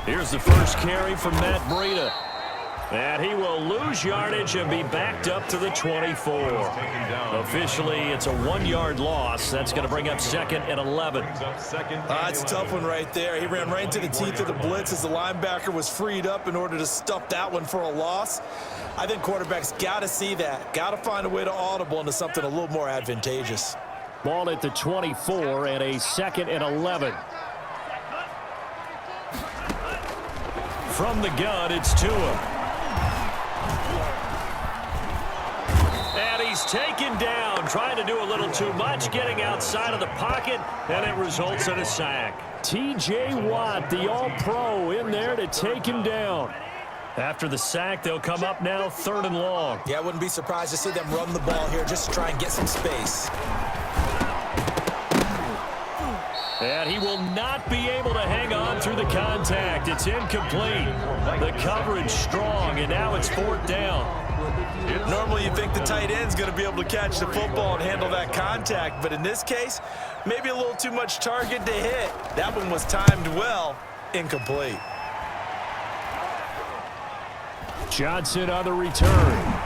Here's the first carry from Matt Breida. And he will lose yardage and be backed up to the 24. Officially, it's a 1-yard loss. That's going to bring up 2nd and 11. It's a tough one right there. He ran right into the teeth of the blitz as the linebacker was freed up in order to stuff that one for a loss. I think quarterbacks got to see that. Got to find a way to audible into something a little more advantageous. Ball at the 24 and a 2nd and 11. From the gun, it's Tua. And he's taken down, trying to do a little too much, getting outside of the pocket, and it results in a sack. T.J. Watt, the All-Pro, in there to take him down. After the sack, they'll come up now 3rd and long. Yeah, I wouldn't be surprised to see them run the ball here just to try and get some space. And he will not be able to hang on through the contact. It's incomplete. The coverage strong, and now it's 4th down. Normally you think the tight end's going to be able to catch the football and handle that contact, but in this case, maybe a little too much target to hit. That one was timed well, incomplete. Johnson on the return.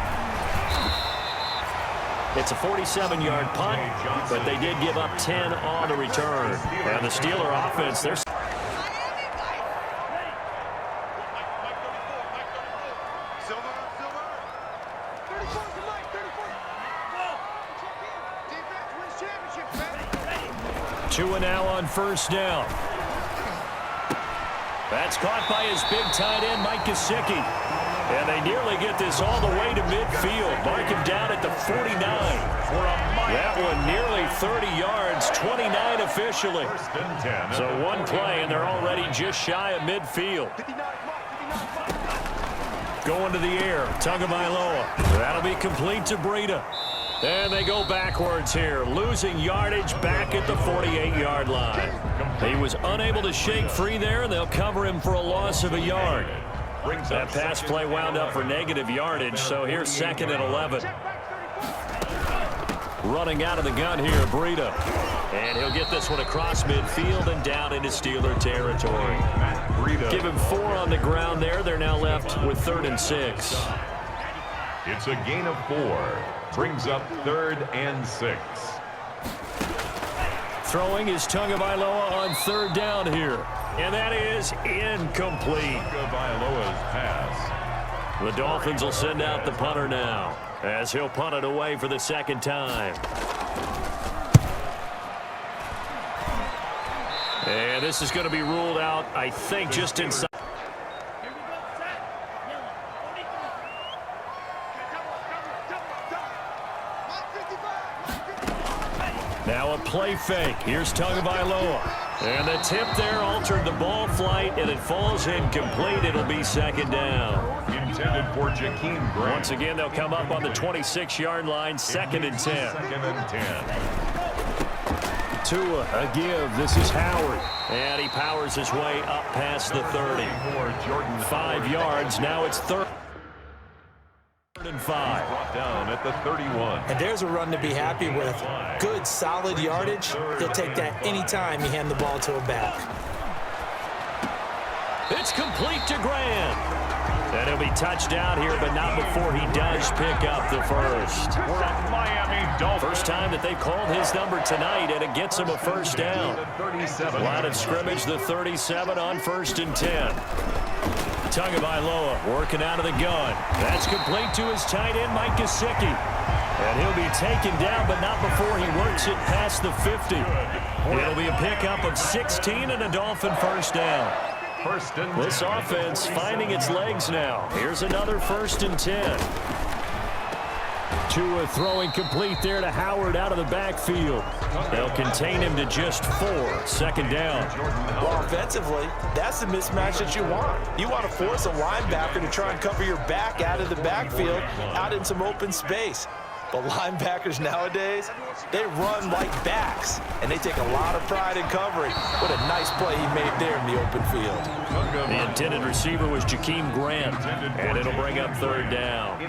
It's a 47-yard punt, but they did give up 10 on the return. And the Steeler offense, they're... Tua now on 1st down. That's caught by his big tight end, Mike Gesicki. And they nearly get this all the way to midfield. Mark him down at the 49. That one nearly 30 yards, 29 officially. So one play, and they're already just shy of midfield. Going to the air, Tagovailoa. That'll be complete to Breida. And they go backwards here, losing yardage back at the 48-yard line. He was unable to shake free there, and they'll cover him for a loss of a yard. That pass play wound up for negative yardage, so here's 2nd and 11. Running out of the gun here, Breida. And he'll get this one across midfield and down into Steeler territory. Give him 4 on the ground there. They're now left with 3rd and 6. It's a gain of 4. Brings up 3rd and 6. Throwing is Tagovailoa on 3rd down here. And that is incomplete. Tagovailoa's pass. The Dolphins will send out the punter now, as he'll punt it away for the 2nd time. And this is going to be ruled out, I think, just inside. Now a play fake. Here's Tagovailoa. And the tip there altered the ball flight, and it falls incomplete. It'll be 2nd down. Intended for Jakeem Grant. Once again, they'll come up on the 26-yard line, 2nd and 10. 2nd and 10. Tua, a give. This is Howard. And he powers his way up past the 30. 5 yards. Now it's 3rd and 5. Brought down at the 31. And there's a run to be happy with. Good, solid yardage. He'll take that anytime you hand the ball to a back. It's complete to Grant. And he'll be touched down here, but not before he does pick up the first. We're at Miami Dolphins. First time that they've called his number tonight, and it gets him a 1st down. Line of scrimmage, the 37 on 1st and 10. Tagovailoa working out of the gun. That's complete to his tight end, Mike Gesicki. And he'll be taken down, but not before he works it past the 50. It'll be a pickup of 16 and a Dolphin 1st down. This offense finding its legs now. Here's another 1st and 10. Tua throwing complete there to Howard out of the backfield. They'll contain him to just 4. 2nd down. Well, offensively, that's the mismatch that you want. You want to force a linebacker to try and cover your back out of the backfield, out in some open space. But linebackers nowadays, they run like backs, and they take a lot of pride in covering. What a nice play he made there in the open field. The intended receiver was Jakeem Grant, and it'll bring up 3rd down.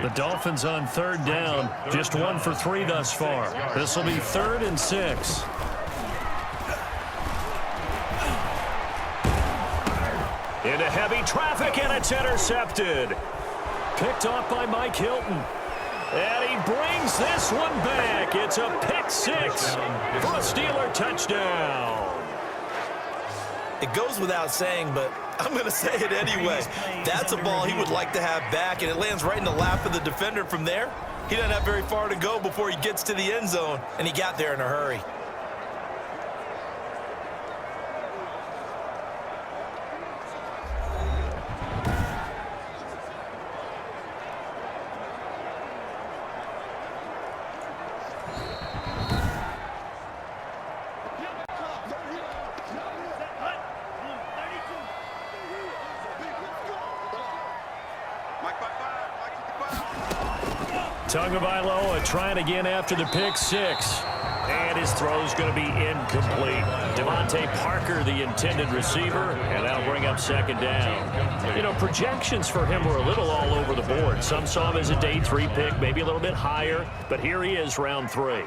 The Dolphins on 3rd down, just 1 for 3 thus far. This will be 3rd and 6. Into heavy traffic, and it's intercepted. Picked off by Mike Hilton. And he brings this one back. It's a pick six for a Steeler touchdown. It goes without saying, but I'm going to say it anyway. That's a ball he would like to have back, and it lands right in the lap of the defender from there. He doesn't have very far to go before he gets to the end zone, and he got there in a hurry. Tagovailoa trying again after the pick six. And his throw's going to be incomplete. Devontae Parker, the intended receiver, and that'll bring up second down. You know, projections for him were a little all over the board. Some saw him as a day 3 pick, maybe a little bit higher, but here he is, round 3.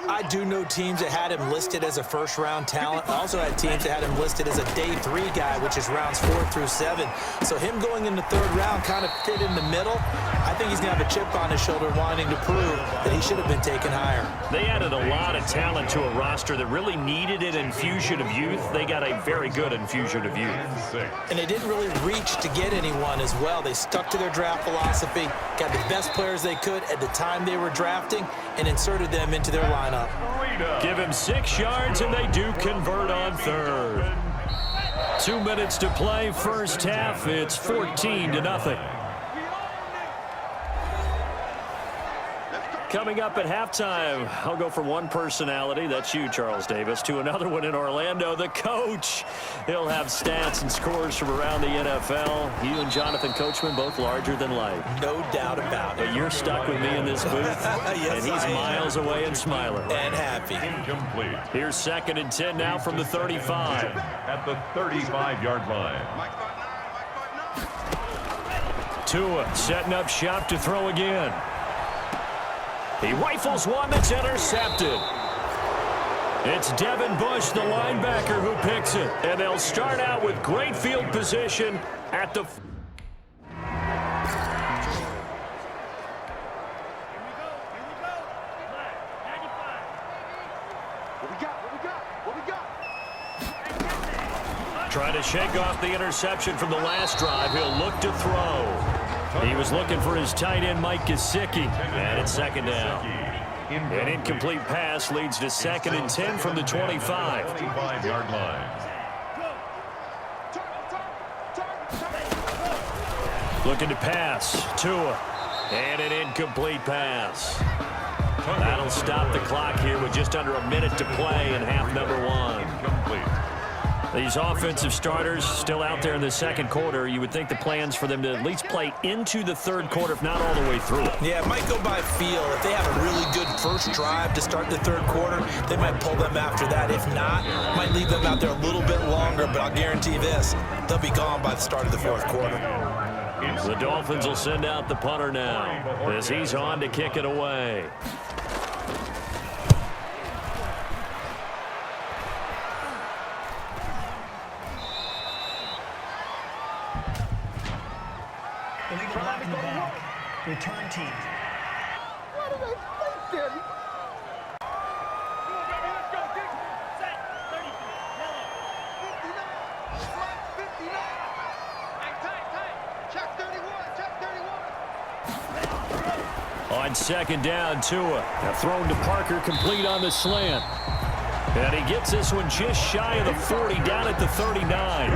I do know teams that had him listed as a first-round talent. I also had teams that had him listed as a day 3 guy, which is rounds 4 through 7. So him going in the 3rd round kind of fit in the middle. I think he's going to have a chip on his shoulder wanting to prove that he should have been taken higher. They added a lot of talent to a roster that really needed an infusion of youth. They got a very good infusion of youth. And they didn't really reach to get anyone as well. They stuck to their draft philosophy, got the best players they could at the time they were drafting, and inserted them into their lineup. Give him 6 yards, and they do convert on 3rd. 2 minutes to play, first half. It's 14-0. Coming up at halftime, I'll go from one personality, that's you, Charles Davis, to another one in Orlando, the coach. He'll have stats and scores from around the NFL. You and Jonathan Coachman, both larger than life. No doubt about it. But you're stuck with me in this booth, yes, and he's miles away and smiling. And happy. Incomplete. Here's 2nd and 10 now from the 35. At the 35-yard line. Tua setting up shop to throw again. He rifles one that's intercepted. It's Devin Bush, the linebacker, who picks it. And they'll start out with great field position at the... Trying to shake off the interception from the last drive. He'll look to throw. He was looking for his tight end, Mike Gesicki. And it's 2nd down. An incomplete pass leads to 2nd and 10 from the 25. 25-yard line. Looking to pass. Tua. And an incomplete pass. That'll stop the clock here with just under a minute to play in half number 1. Incomplete. These offensive starters still out there in the 2nd quarter. You would think the plans for them to at least play into the 3rd quarter, if not all the way through it. Yeah, it might go by feel. If they have a really good first drive to start the 3rd quarter, they might pull them after that. If not, might leave them out there a little bit longer, but I'll guarantee this, they'll be gone by the start of the 4th quarter. The Dolphins will send out the punter now as he's on to kick it away. Drive in the back. Return team. What are they thinking? Let's go, Dick. Set. 30. Yellow. 59. Hey, tight. Check 31. Check 31. On 2nd down, Tua. Thrown to Parker, complete on the slant. And he gets this one just shy of the 40, down at the 39.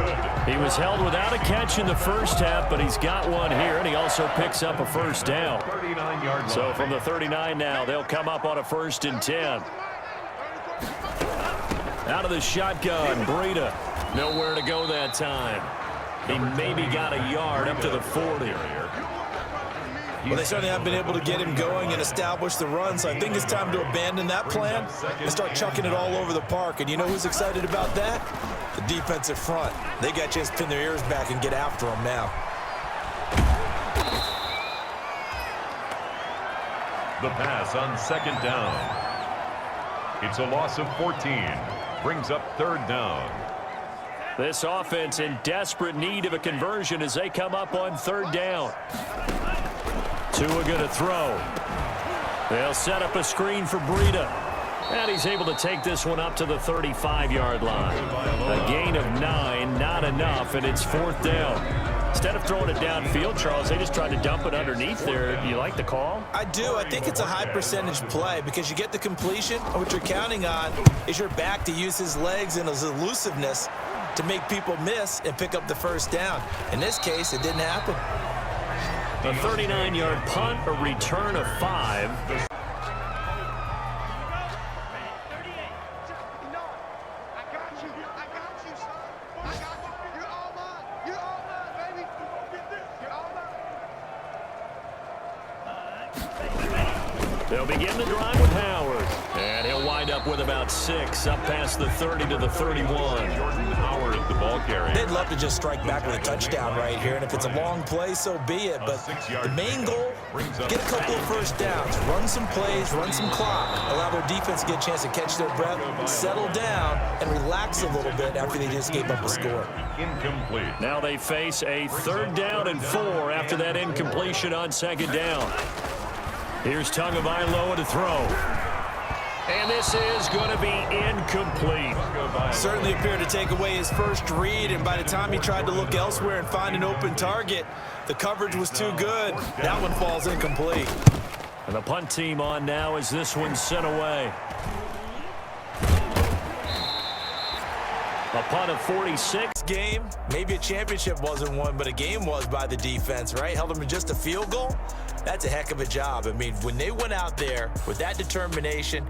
He was held without a catch in the first half, but he's got one here, and he also picks up a first down. 39-yard line. So from the 39 now, they'll come up on a 1st and 10. Out of the shotgun, Breida. Nowhere to go that time. He maybe got a yard up to the 40. Well, they certainly haven't been able to get him going and establish the run, so I think it's time to abandon that plan and start chucking it all over the park. And you know who's excited about that? The defensive front. They got a chance to pin their ears back and get after him now. The pass on 2nd down. It's a loss of 14. Brings up 3rd down. This offense in desperate need of a conversion as they come up on third down. Tua going to throw. They'll set up a screen for Breida. And he's able to take this one up to the 35-yard line. A gain of 9, not enough, and it's fourth down. Instead of throwing it downfield, Charles, they just tried to dump it underneath there. Do you like the call? I do. I think it's a high percentage play because you get the completion, and what you're counting on is your back to use his legs and his elusiveness to make people miss and pick up the first down. In this case, it didn't happen. A 39-yard punt, a return of 5. They'll begin the drive with Howard. And he'll wind up with about 6, up past the 30 to the 31. Jordan Howard is the ball carrier. They'd love to just strike back with a touchdown right here, and if it's a long play, so be it. But the main goal, get a couple of first downs, run some plays, run some clock, allow their defense to get a chance to catch their breath, settle down, and relax a little bit after they just gave up a score. Incomplete. Now they face a 3rd down and 4 after that incompletion on 2nd down. Here's Tagovailoa to throw. And this is going to be incomplete. Certainly appeared to take away his first read, and by the time he tried to look elsewhere and find an open target, the coverage was too good. That one falls incomplete. And the punt team on now as this one's sent away. A punt of 46. Game, maybe a championship wasn't won, but a game was by the defense, right? Held them to just a field goal. That's a heck of a job. I mean, when they went out there with that determination